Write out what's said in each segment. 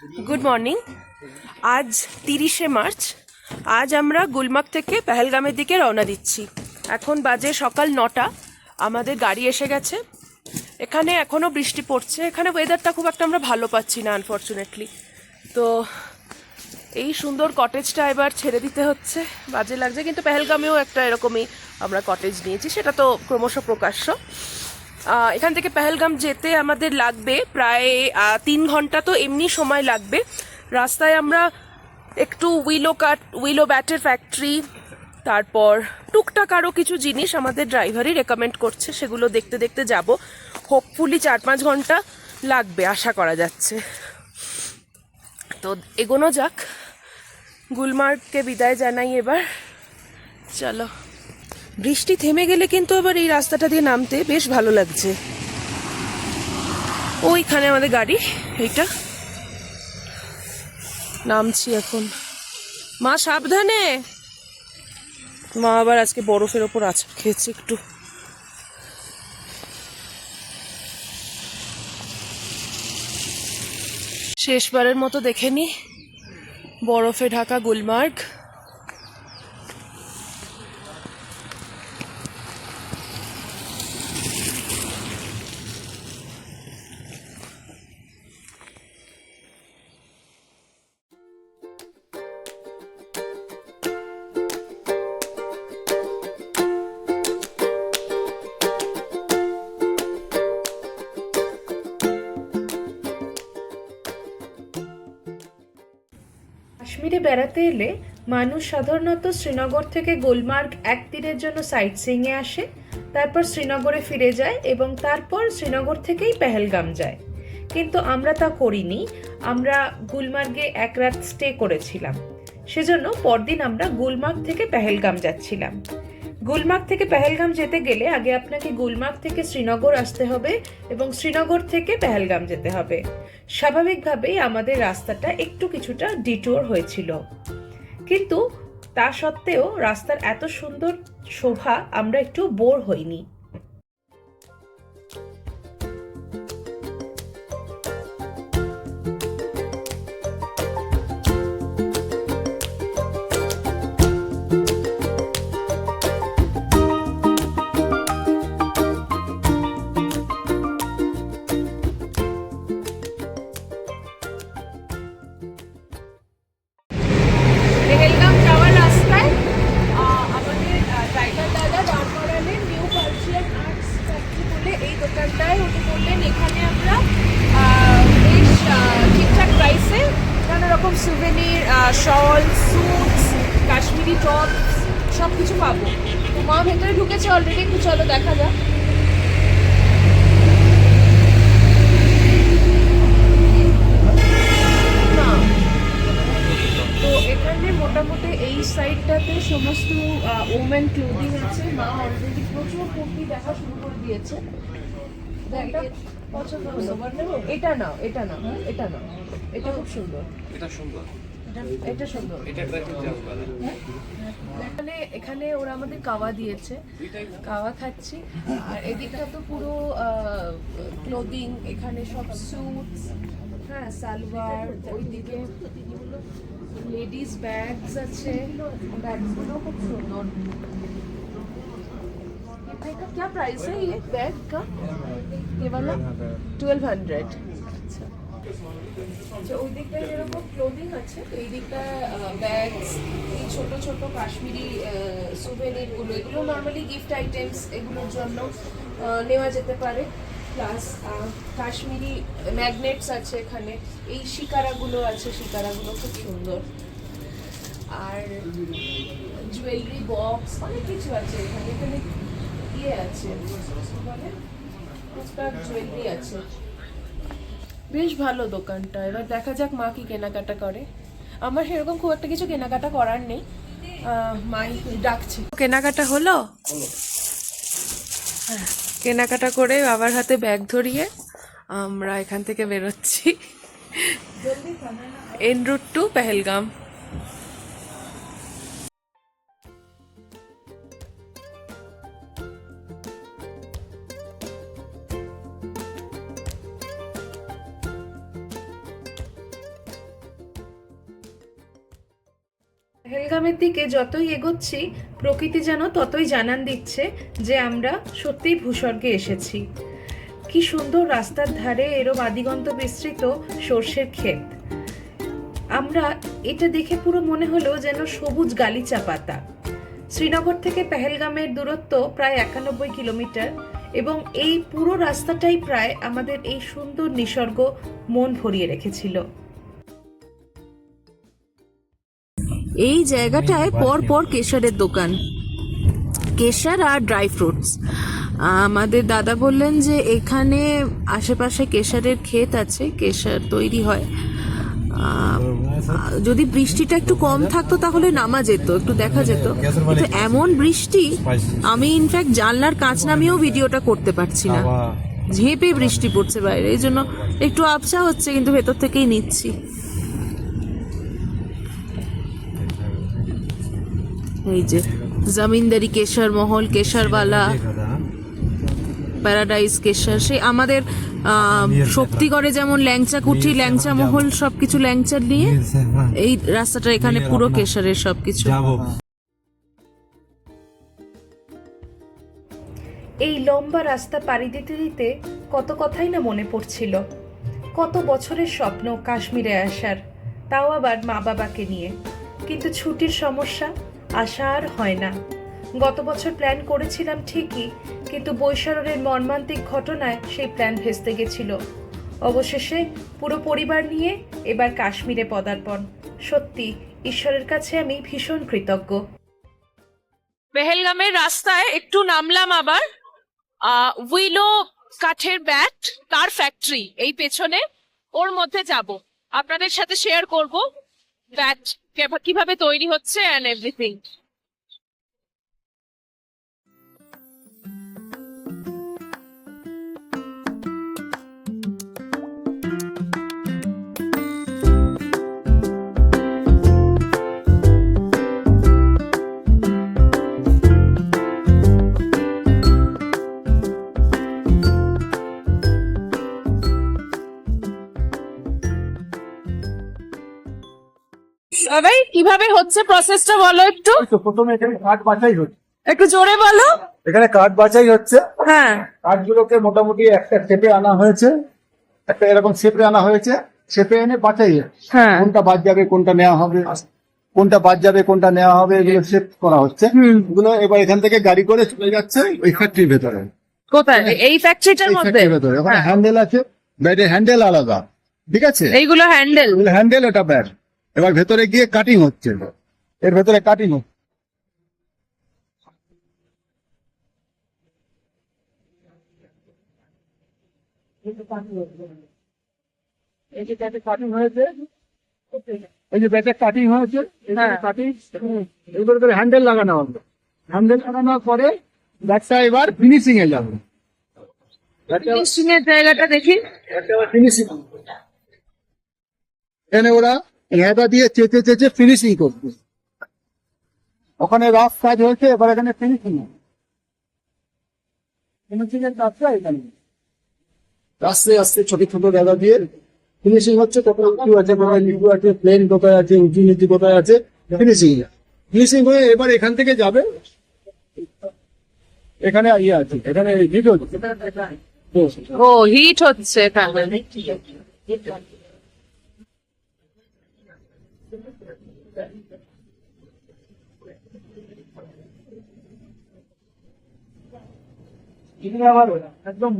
Good morning. আজ 30শে March. আজ আমরা গুলমার্গ থেকে পেহেলগামের দিকে রওনা দিচ্ছি। এখন বাজে সকাল 9টা। আমাদের গাড়ি এসে গেছে। এখানে এখনও বৃষ্টি পড়ছে। এখানে ওয়েদারটা খুব একটা আমরা ভালো পাচ্ছি না আনফর্চুনেটলি। তো এই সুন্দর কটেজটা এবার ছেড়ে দিতে হচ্ছে, বাজে লাগছে, কিন্তু পেহেলগামেও একটা এরকমই আমরা কটেজ নিয়েছি, সেটা তো ক্রমশ প্রকাশ্য। এখান থেকে পেহেলগাম যেতে আমাদের লাগবে প্রায় 3 ঘন্টা, তো এমনি সময় লাগবে। রাস্তায় আমরা একটু উইলো ব্যাটের ফ্যাক্টরি, তারপর টুকটাক আরও কিছু জিনিস আমাদের ড্রাইভারই রেকমেন্ড করছে, সেগুলো দেখতে দেখতে যাব। হোপফুলি 4-5 ঘন্টা লাগবে আশা করা যাচ্ছে। তো এগোনো যাক, গুলমার্গকে বিদায় জানাই এবার। চলো। বৃষ্টি থেমে গেলে কিন্তু আবার এই রাস্তাটা দিয়ে নামতে বেশ ভালো লাগছে। ওইখানে আমাদের গাড়ি, এইটা নামছি এখন। মা সাবধানে। মা আবার আজকে বরফের ওপর আছাড় খেয়েছে একটু। শেষবারের মতো দেখে নি বরফে ঢাকা গুলমার্গ। কাশ্মীরে বেড়াতে এলে মানুষ সাধারণত শ্রীনগর থেকে গুলমার্গ একদিনের জন্য সাইট সিইংয়ে আসে, তারপর শ্রীনগরে ফিরে যায় এবং তারপর শ্রীনগর থেকেই পেহেলগাম যায়। কিন্তু আমরা তা করিনি। আমরা গুলমার্গে এক রাত স্টে করেছিলাম। সেজন্য পরদিন আমরা গুলমার্গ থেকে পেহেলগাম যাচ্ছিলাম। গুলমার্গ থেকে পেহেলগাম যেতে গেলে আগে আপনাকে গুলমার্গ থেকে শ্রীনগর আসতে হবে এবং শ্রীনগর থেকে পেহেলগাম যেতে হবে। স্বাভাবিকভাবেই আমাদের রাস্তাটা একটু কিছুটা ডিটোর হয়েছিল, কিন্তু তা সত্ত্বেও রাস্তার এত সুন্দর শোভা আমরা একটু বোর হইনি। পেহেলগাম যাওয়ার রাস্তায় আমাদের ড্রাইভার দাদা দাঁড় করালেন নিউ পার্সিয়ান আর্টস ফ্যাক্টরি বলে এই দোকানটায়। উনি বললেন এখানে আমরা বেশ ঠিকঠাক প্রাইসে নানা রকম সুভেনির, শল, স্যুটস, কাশ্মীরি টপস সব কিছু পাবো। তো মা ভেতরে ঢুকেছে অলরেডি, একটু চলো দেখা যাক। তো এখানে মোটামুটি এই সাইডটাতে সমস্ত ওমেন ক্লোদিং আছে। মা অলরেডি প্রচুর কুর্তি দেখা শুরু করে দিয়েছে। এটা পছন্দ হলো? এটা নাও, এটা নাও, এটা নাও, এটা খুব সুন্দর, এটা সুন্দর, এটা সুন্দর। এখানে ওরা আমাদের কাওয়া দিয়েছে, কাওয়া খাচ্ছি। আর এদিকটা তো পুরো ক্লোদিং, এখানে সব স্যুটস, হ্যাঁ সালোয়ার, ওইদিকে লেডিস ব্যাগস আছে, ব্যাগগুলো খুব সুন্দর। এটা क्या प्राइस है ये बैग का? ये वाला 1200। আচ্ছা আচ্ছা, ওই দিকটায় যেরকম ক্লোদিং আছে, এই দিকটায় ব্যাগস, এই ছোট ছোট কাশ্মীরি সুভেনিরগুলো, এগুলো নর্মালি গিফট আইটেমস, এগুলোর জন্য নেওয়া যেতে পারে। প্লাস কাশ্মীরি ম্যাগনেটস আছে এখানে, এই শিকারাগুলো আছে, শিকারাগুলো খুব সুন্দর। আর জুয়েলারি বক্স, অনেক কিছু আছে এখানে। এখানে ইয়ে আছে, টুকটাক জুয়েলারি আছে। বেশ ভালো দোকানটা। এবার দেখা যাক মা কি কেনাকাটা করে। আমার সেরকম খুব একটা কিছু কেনাকাটা করার নেই, মাই ডাকছে। কেনাকাটা হলো? কেনাকাটা করে বাবার হাতে ব্যাগ ধরিয়ে আমরা এখান থেকে বেরোচ্ছি এন রুট টু পেহেলগাম। পেহেলগামের দিকে যতই এগোচ্ছি প্রকৃতি যেন ততই জানান দিচ্ছে যে আমরা সত্যিই ভূস্বর্গে এসেছি। কি সুন্দর রাস্তার ধারে এরম আদিগন্ত বিস্তৃত সর্ষের ক্ষেত। আমরা এটা দেখে পুরো মনে হলো যেন সবুজ গালিচা পাতা। শ্রীনগর থেকে পেহেলগামের দূরত্ব প্রায় 91 কিলোমিটার এবং এই পুরো রাস্তাটাই প্রায় আমাদের এই সুন্দর নিসর্গ মন ভরিয়ে রেখেছিল। এই জায়গাটায় পর পর কেশরের দোকান, কেশর আর ড্রাই ফ্রুটস। আমাদের দাদা বললেন যে এখানে আশেপাশে কেশরের ক্ষেত আছে, কেশর তৈরি হয়। যদি বৃষ্টিটা একটু কম থাকতো তাহলে নামা যেত, একটু দেখা যেত, কিন্তু এমন বৃষ্টি আমি ইনফ্যাক্ট জানলার কাঁচ নামিয়েও ভিডিওটা করতে পারছি না, ঝেঁপে বৃষ্টি পড়ছে বাইরে, এই জন্য একটু আবসা হচ্ছে, কিন্তু ভেতর থেকেই নিচ্ছি। এই যে জমিনদারি কেশর মহল, কেশরওয়ালা, প্যারাডাইস কেশর, সেই আমাদের শক্তিগড়ে যেমন ল্যাংচা কুঠি, ল্যাংচা মহল, সবকিছু ল্যাংচার নিয়ে এই রাস্তাটা এখানে পুরো কেশরের সবকিছু। এই লম্বা রাস্তা পাড়ি দিতে দিতে কত কথাই না মনে পড়ছিল। কত বছরের স্বপ্ন কাশ্মীরে আসার, তাও আবার মা বাবাকে নিয়ে। কিন্তু ছুটির সমস্যা, আসা আর হয় না। গত বছর প্ল্যান করেছিলাম ঠিকই, কিন্তু বৈশারদের মর্মান্তিক ঘটনায় সেই প্ল্যান ভেস্তে গেছিল। অবশেষে পুরো পরিবার নিয়ে এবার কাশ্মীরে পদার্পণ। সত্যি ঈশ্বরের কাছে আমি ভীষণ কৃতজ্ঞ। পেহেলগামের রাস্তায় একটু নামলাম আবার। উইলো কাঠের ব্যাট, তার ফ্যাক্টরি এই পেছনে, ওর মধ্যে যাব, আপনাদের সাথে শেয়ার করব ব্যাট কিভাবে তৈরি হচ্ছে এন্ড এভরিথিং। ভাই কিভাবে হচ্ছে প্রসেসটা বলো একটু। তো প্রথমে এখানে কাঠ বাছাই হচ্ছে, একটু জোরে বলো। এখানে কাঠ বাছাই হচ্ছে। হ্যাঁ, কাঠগুলোকে মোটামুটি একটা শেপে আনা হয়েছে, একটা এরকম শেপে আনা হয়েছে, শেপে এনে বাছাই হচ্ছে। হ্যাঁ। কোনটা বাদ যাবে কোনটা নেওয়া হবে, কোনটা বাদ যাবে কোনটা নেওয়া হবে, এগুলো শেপ করা হচ্ছে। এগুলো এবার এখান থেকে গাড়ি করে চলে যাচ্ছে ওই ফ্যাক্টরির ভেতরে। কোথায়? এই ফ্যাক্টরিটার এই মধ্যে? ফ্যাক্টরির ভেতরে ওখানে হ্যান্ডেল আছে, ব্যাটের হ্যান্ডেল আলাদা, ঠিক আছে, এইগুলো হ্যান্ডেল। হ্যান্ডেল ওটা ব্যাট। এবার ভেতরে গিয়ে কাটিং হচ্ছে, এর ভেতরে কাটিং হচ্ছে। এই যে ব্যাটে কাটিং হয়েছে, এই যে ব্যাটে কাটিং হয়েছে, কাটিং এগুলোর করে হ্যান্ডেল লাগানো হবে। হ্যান্ডেল লাগানোর পরে ব্যাটটা এবার ফিনিশিং এ যাবে। ফিনিশিং এর জায়গাটা দেখি। ফিনিশিং এখানে ওরা হেঁদা দিয়ে চেঁচে চেঁচে ফিনিশিং করবে। ওখানে রাফ কাজ হয়েছে, এবার এখানে ফিনিশিং ফিনিশিং এর কাজটা এখানে আস্তে আস্তে ছোট ছোট জায়গা দিয়ে ফিনিশিং হচ্ছে। কোথায় উঁচু আছে, কোথায় নিচু আছে, প্লেন কোথায় আছে, উঁচু নিচু কোথায় আছে, ফিনিশিং ফিনিশিং হয়ে এবার এখান থেকে যাবে। এখানে ইয়ে আছে, এখানে হিট হচ্ছে। ও হিট হচ্ছে এখানে। একদম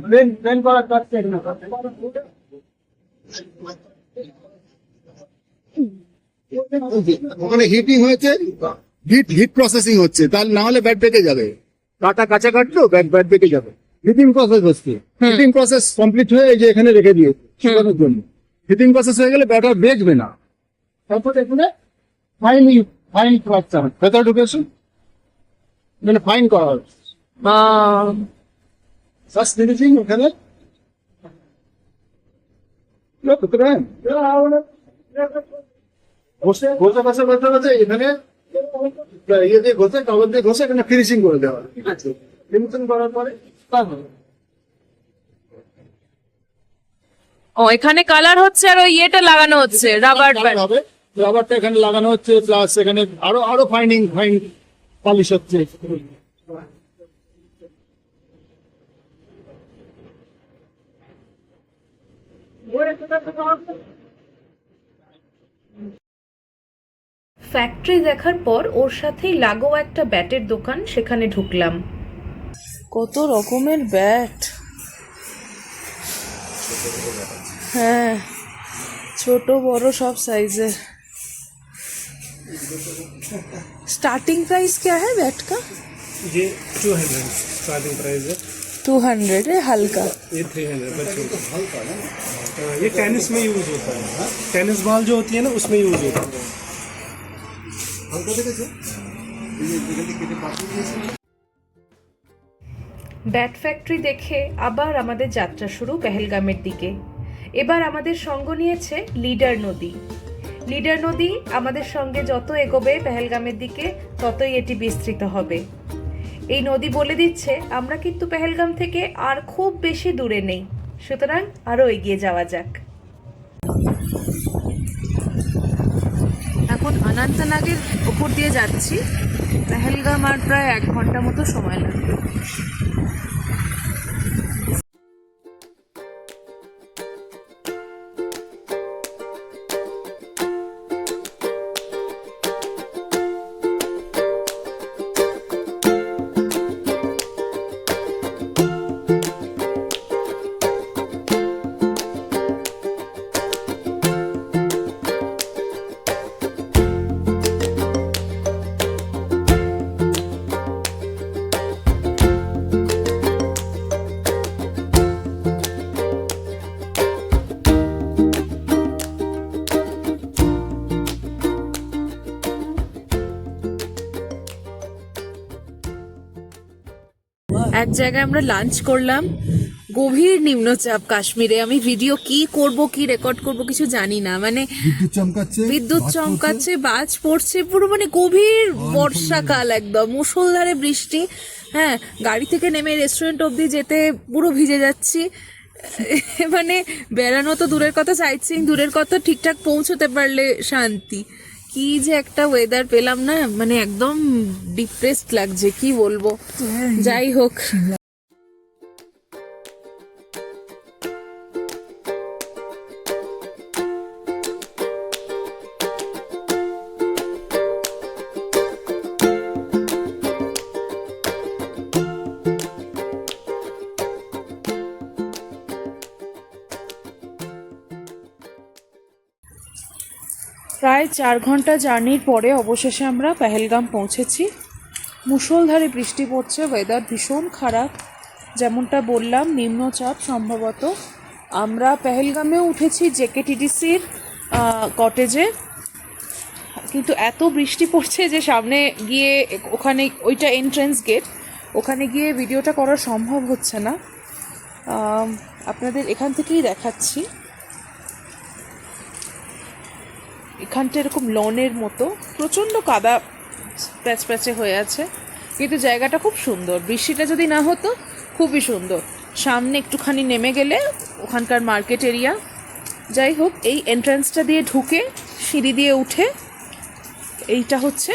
প্লেন প্লেন করার কাজ ওখানে হিটিং হয়েছে, হিট হিট প্রসেসিং হচ্ছে, তাহলে না হলে ব্যাট বেঁকে যাবে। কাটা কাঁচা কাটলো ব্যাট ব্যাট বেঁকে যাবে। হিটিং প্রসেস হচ্ছে, হিটিং প্রসেস কমপ্লিট হয়ে এই যে এখানে রেখে দিয়েছে শুকানোর জন্য। হিটিং প্রসেস হয়ে গেলে ব্যাট আর বেঁকবে না। তারপর এখানে ফাইন ফাইন করতে হবে, ভেতরে ঢুকেছে মানে ফাইন করা হবে। ফার্স্ট ফিনিশিং ওখানে ঘষে ঘষে ঘষে ঘষে ঘষে এখানে ইয়ে দিয়ে ঘষে কাগজ দিয়ে ঘষে এখানে ফিনিশিং করে দেওয়া হবে। ঠিক আছে, ফিনিশিং করার পরে তারপরে ও এখানে কালার হচ্ছে আর ওই ইয়েটা লাগানো হচ্ছে, রাবার কালার হবে। রাবারটা এখানে লাগানো হচ্ছে, প্লাস এখানে আরো আরো ফাইন পলিশ হচ্ছে। ফ্যাক্টরি দেখার পর ওর সাথেই লাগোয়া একটা ব্যাটের দোকান, সেখানে ঢুকলাম। কত রকমের ব্যাট, হ্যাঁ ছোট বড় সব সাইজের। स्टार्टिंग प्राइस क्या है बैट का? ये 200 स्टार्टिंग प्राइस है। 200 है हल्का। ये 300 बच्चों का। ये टेनिस में यूज होता है, टेनिस बॉल जो होती है ना उसमें यूज होता है। ব্যাট ফ্যাক্টরি দেখে আবার আমাদের যাত্রা শুরু পেহেলগামের দিকে। এবার আমাদের সঙ্গ নিয়েছে লিডার নদী। লিডার নদী আমাদের সঙ্গে যত এগোবে পেহেলগামের দিকে ততই এটি বিস্তৃত হবে। এই নদী বলে দিচ্ছে আমরা কিন্তু পেহেলগাম থেকে আর খুব বেশি দূরে নেই, সুতরাং আরও এগিয়ে যাওয়া যাক। এখন অনন্তনাগের ওপর দিয়ে যাচ্ছি, পেহেলগাম আর প্রায় 1 ঘন্টা মতো সময় লাগবে। এক জায়গায় আমরা লাঞ্চ করলাম, গভীর নিম্নচাপ কাশ্মীরে। আমি ভিডিও কি করব কি রেকর্ড করব কিছু জানি না, মানে বিদ্যুৎ চমকাচ্ছে, বাজ পড়ছে, পুরো মানে গভীর বর্ষাকাল, একদম মুষলধারে বৃষ্টি। হ্যাঁ, গাড়ি থেকে নেমে রেস্টুরেন্ট অবধি যেতে পুরো ভিজে যাচ্ছি। মানে বেড়ানো তো দূরের কথা, সাইট সিইং দূরের কথা, ঠিকঠাক পৌঁছতে পারলে শান্তি। কি যে একটা ওয়েদার পেলাম না, মানে একদম ডিপ্রেসড লাগছে, কি বলবো। যাই হোক, প্রায় 4 ঘন্টা জার্নির পরে অবশেষে আমরা পেহেলগাম পৌঁছেছি। মুষলধারে বৃষ্টি পড়ছে, ওয়েদার ভীষণ খারাপ, যেমনটা বললাম নিম্নচাপ সম্ভবত। আমরা পেহেলগামেও উঠেছি জেকেটিডিসির কটেজে, কিন্তু এত বৃষ্টি পড়ছে যে সামনে গিয়ে, ওখানে ওইটা এন্ট্রেন্স গেট, ওখানে গিয়ে ভিডিওটা করা সম্ভব হচ্ছে না। আপনাদের এখান থেকেই দেখাচ্ছি। এখানটা এরকম লনের মতো, প্রচণ্ড কাদা প্যাচপ্যাচে হয়ে আছে, কিন্তু জায়গাটা খুব সুন্দর। বৃষ্টিটা যদি না হতো খুবই সুন্দর। সামনে একটুখানি নেমে গেলে ওখানকার মার্কেট এরিয়া। যাই হোক, এই এন্ট্রান্সটা দিয়ে ঢুকে সিঁড়ি দিয়ে উঠে এইটা হচ্ছে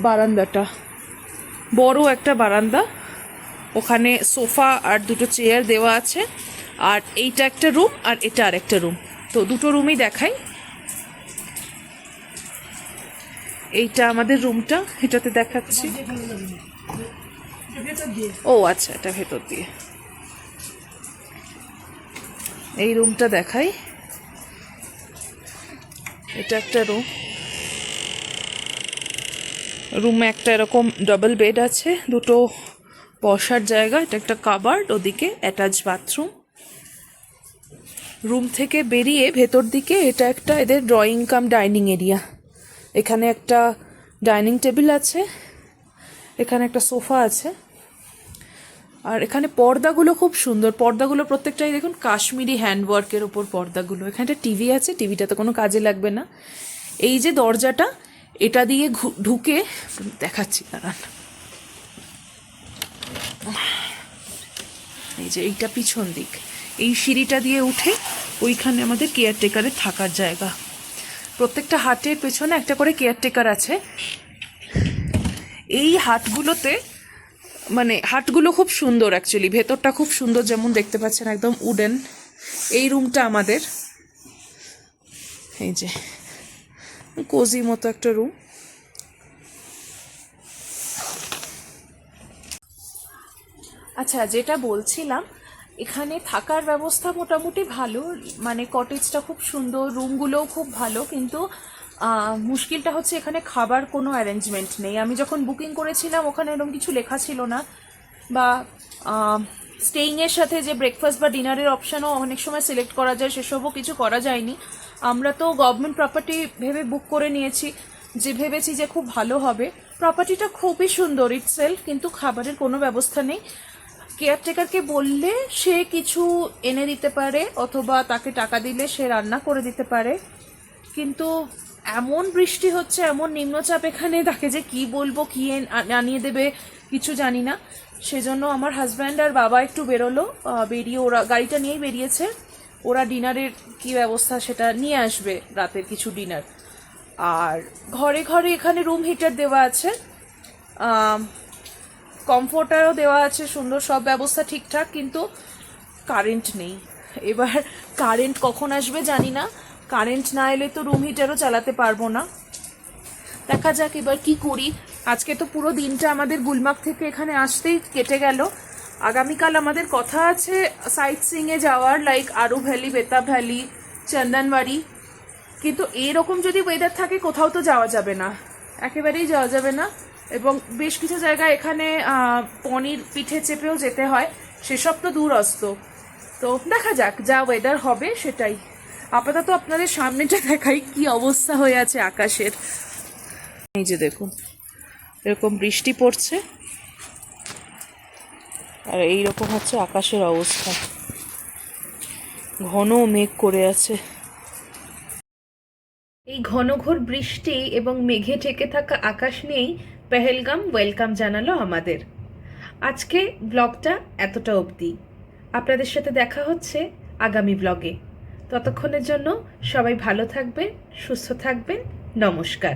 বারান্দাটা, বড় একটা বারান্দা। ওখানে সোফা আর 2টো চেয়ার দেওয়া আছে, আর এইটা একটা রুম আর এটা আর একটা রুম। তো 2টো রুমই দেখাই। এইটা আমাদের রুমটা, এটাতে দেখাচ্ছি। ও আচ্ছা, এটা ভেতর দিয়ে। এই রুমটা দেখাই, এটা একটা রুম। রুমে একটা এরকম ডাবল বেড আছে, 2টো বসার জায়গা, এটা একটা কাবার্ড, ওদিকে অ্যাটাচ বাথরুম। রুম থেকে বেরিয়ে ভেতর দিকে এটা একটা এদের ড্রয়িং কাম ডাইনিং এরিয়া। এখানে একটা ডাইনিং টেবিল আছে, এখানে একটা সোফা আছে, আর এখানে পর্দাগুলো খুব সুন্দর। পর্দাগুলো প্রত্যেকটাই দেখুন কাশ্মীরি হ্যান্ডওয়ার্কের ওপর পর্দাগুলো। এখানে একটা টিভি আছে, টিভিটা তো কোনো কাজে লাগবে না। এই যে দরজাটা, এটা দিয়ে ঢুকে দেখাচ্ছি, দাঁড়ান। এই যে এইটা পিছন দিক, এই সিঁড়িটা দিয়ে উঠে ওইখানে আমাদের কেয়ারটেকারের থাকার জায়গা। প্রত্যেকটা হাটের পেছনে একটা করে কেয়ারটেকার আছে। এই হাটগুলোতে মানে হাটগুলো খুব সুন্দর, অ্যাকচুয়ালি ভেতরটা খুব সুন্দর, যেমন দেখতে পাচ্ছেন একদম উডেন। এই রুমটা আমাদের, এই যে কোজি মতো একটা রুম। আচ্ছা, যেটা বলছিলাম, এখানে থাকার ব্যবস্থা মোটামুটি ভালো, মানে কটেজটা খুব সুন্দর, রুমগুলোও খুব ভালো, কিন্তু মুশকিলটা হচ্ছে এখানে খাবার কোনো অ্যারেঞ্জমেন্ট নেই। আমি যখন বুকিং করেছিলাম ওখানে এরকম কিছু লেখা ছিল না, বা স্টেইংয়ের সাথে যে ব্রেকফাস্ট বা ডিনারের অপশানও অনেক সময় সিলেক্ট করা যায়, সেসবও কিছু করা যায়নি। আমরা তো গভর্নমেন্ট প্রপার্টি ভেবে বুক করে নিয়েছি, যে ভেবেছি যে খুব ভালো হবে। প্রপার্টিটা খুবই সুন্দর ইটসেলফ, কিন্তু খাবারের কোনো ব্যবস্থা নেই। কেয়ারটেকারকে বললে সে কিছু এনে দিতে পারে, অথবা তাকে টাকা দিলে সে রান্না করে দিতে পারে, কিন্তু এমন বৃষ্টি হচ্ছে, এমন নিম্নচাপ এখানে, তাকে যে কি বলবো, কি আনিয়ে দেবে কিছু জানি না। সেজন্য আমার হাজব্যান্ড আর বাবা একটু বেরোলো, বেরিয়ে ওরা গাড়িটা নিয়েই বেরিয়েছে। ওরা ডিনারের কি ব্যবস্থা সেটা নিয়ে আসবে, রাতের কিছু ডিনার। আর ঘরে ঘরে এখানে রুম হিটার দেওয়া আছে, কমফোর্টারও দেওয়া আছে, সুন্দর সব ব্যবস্থা ঠিকঠাক, কিন্তু কারেন্ট নেই। এবার কারেন্ট কখন আসবে জানি না, কারেন্ট না এলে তো রুম হিটারও চালাতে পারবো না। দেখা যাক এবার কি করি। আজকে তো পুরো দিনটা আমাদের গুলমার্গ থেকে এখানে আসতেই কেটে গেল। আগামীকাল আমাদের কথা আছে সাইট সিইংয়ে যাওয়ার, লাইক আরু ভ্যালি, বেতাব ভ্যালি, চন্দনবাড়ি। কিন্তু এরকম যদি ওয়েদার থাকে কোথাও তো যাওয়া যাবে না, একেবারেই যাওয়া যাবে না। এবং বেশ কিছু জায়গায় এখানে পনির পিঠে চেপেও যেতে হয়, সেসব তো দূরস্ত। তো দেখা যাক, যা ওয়েদার হবে সেটাই। আপাতত আপনাদের সামনেটা দেখাই কি অবস্থা হয়ে আছে আকাশের। এই যে দেখুন, এরকম বৃষ্টি পড়ছে, আর এইরকম হচ্ছে আকাশের অবস্থা, ঘন মেঘ করে আছে। এই ঘনঘোর বৃষ্টি এবং মেঘে ঢেকে থাকা আকাশ নিয়েই পেহেলগাম ওয়েলকাম জানালো আমাদের। আজকে ব্লগটা এতটা অবধি। আপনাদের সাথে দেখা হচ্ছে আগামী ব্লগে। ততক্ষণের জন্য সবাই ভালো থাকবেন, সুস্থ থাকবেন। নমস্কার।